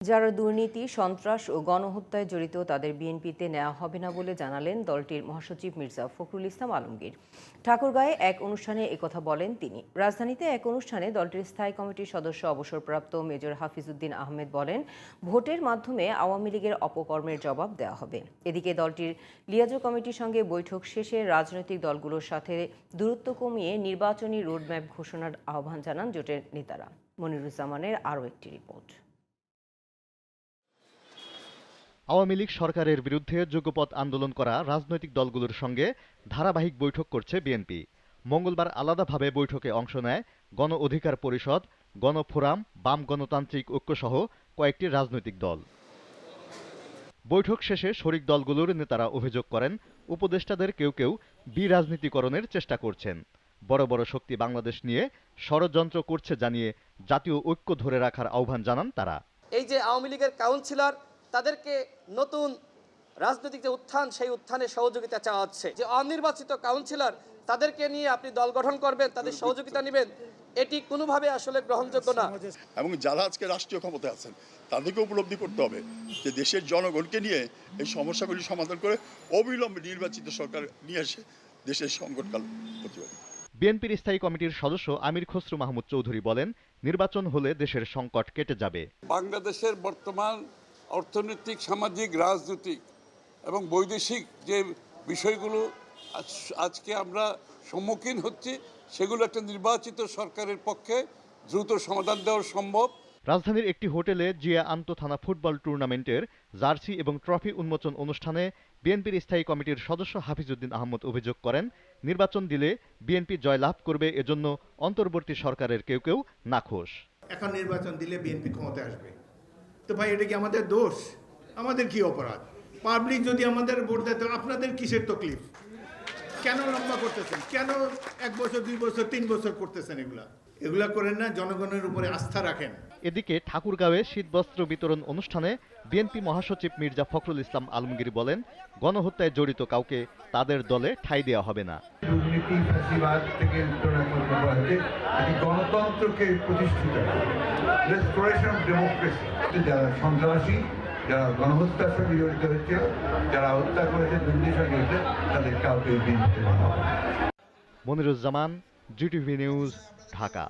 যারা দুর্নীতি, সন্ত্রাস ও গণহত্যায় জড়িত তাদের বিএনপিতে নেওয়া হবে না বলে জানালেন দলটির মহাসচিব মির্জা ফখরুল ইসলাম আলমগীর। ঠাকুরগাঁয়ে এক অনুষ্ঠানে একথা বলেন তিনি। রাজধানীতে এক অনুষ্ঠানে দলটির স্থায়ী কমিটির সদস্য অবসরপ্রাপ্ত মেজর হাফিজউদ্দিন আহমেদ বলেন, ভোটের মাধ্যমে আওয়ামী লীগের অপকর্মের জবাব দেওয়া হবে। এদিকে দলটির লিয়াজো কমিটির সঙ্গে বৈঠক শেষে রাজনৈতিক দলগুলোর সাথে দূরত্ব কমিয়ে নির্বাচনী রোডম্যাপ ঘোষণার আহ্বান জানান জোটের নেতারা। মনিরুজ্জামানের আরও একটি রিপোর্ট। আওয়ামী লীগ সরকারের বিরুদ্ধে যুগপৎ আন্দোলন করা রাজনৈতিক দলগুলোর সঙ্গে ধারাবাহিক বৈঠক করছে বিএনপি। মঙ্গলবার আলাদাভাবে বৈঠকে অংশ নেয় গণ অধিকার পরিষদ, গণফোরাম, বাম গণতান্ত্রিক ঐক্যসহ কয়েকটি রাজনৈতিক দল। বৈঠক শেষে শরিক দলগুলোর নেতারা অভিযোগ করেন, উপদেষ্টাদের কেউ কেউ বিরাজনীতিকরণের চেষ্টা করছেন। বড় বড় শক্তি বাংলাদেশ নিয়ে ষড়যন্ত্র করছে জানিয়ে জাতীয় ঐক্য ধরে রাখার আহ্বান জানান তারা। এই যে আওয়ামী লীগের কাউন্সিলর, তাদেরকে নতুন রাজনৈতিক যে উত্থান, সেই উত্থানে সহযোগিতা চাওয়া হচ্ছে। যে অনির্বাচিত কাউন্সিলর, তাদেরকে নিয়ে আপনি দল গঠন করবেন, তাদের সহযোগিতা নেবেন, এটি কোনোভাবে আসলে গ্রহণযোগ্য না। এবং যারা আজকে রাষ্ট্রীয় ক্ষমতায় আছেন তাদেরকে উপলব্ধি করতে হবে যে দেশের জনগণকে নিয়ে এই সমস্যাগুলি সমাধান করে অবিলম্বে নির্বাচিত সরকার নিয়ে এসে দেশের সংকটকাল প্রতিবাদ। বিএনপির স্থায়ী কমিটির সদস্য আমির খসরু মাহমুদ চৌধুরী বলেন, নির্বাচন হলে দেশের সংকট কেটে যাবে। বাংলাদেশের বর্তমান অর্থনৈতিক, সামাজিক, রাজনৈতিক এবং বৈদেশিক যে বিষয়গুলো আজকে আমরা সম্মুখীন হচ্ছি, সেগুলো একটা নির্বাচিত সরকারের পক্ষে দ্রুত সমাধান দেওয়া সম্ভব। রাজধানীর একটি হোটেলে জিয়া আন্ত থানা ফুটবল টুর্নামেন্টের জার্সি এবং ট্রফি উন্মোচন অনুষ্ঠানে বিএনপির স্থায়ী কমিটির সদস্য হাফিজউদ্দিন আহমদ অভিযোগ করেন, নির্বাচন দিলে বিএনপি জয়লাভ করবে, এজন্য অন্তর্বর্তী সরকারের কেউ কেউ নাখোশ। এখন নির্বাচন দিলে বিএনপি ক্ষমতায় আসবে, তো ভাই এটা কি আমাদের দোষ? আমাদের কি অপরাধ? পাবলিক যদি আমাদের ভোট দেয়, আপনাদের কিসের তকলিফ? কেন লম্বা করতেছেন? কেন 1 বছর, 2 বছর, 3 বছর করতেছেন? এগুলা করেন না, জনগণের উপরে আস্থা রাখেন। এদিকে ঠাকুরগাঁওয়ে শীতবস্ত্র বিতরণ অনুষ্ঠানে বিএনপি মহাসচিব মির্জা ফখরুল ইসলাম আলমগীর বলেন, গণহত্যায় জড়িত কাউকে তাদের দলে ঠাঁই দেওয়া হবে না। দুর্নীতি, ফ্যাসিবাদ থেকে গণতন্ত্রকে প্রতিষ্ঠিত, রেস্টোরেশন অফ ডেমোক্রেসি। যারা সন্ত্রাসী, যারা গণহত্যার সঙ্গে জড়িত হয়েছে, যারা হত্যা করেছে, দুর্নীতির সঙ্গে জড়িত, তাদের কাউকে বিএনপিতে বানানো হবে না। Moniruzzaman, GTV news, Dhaka.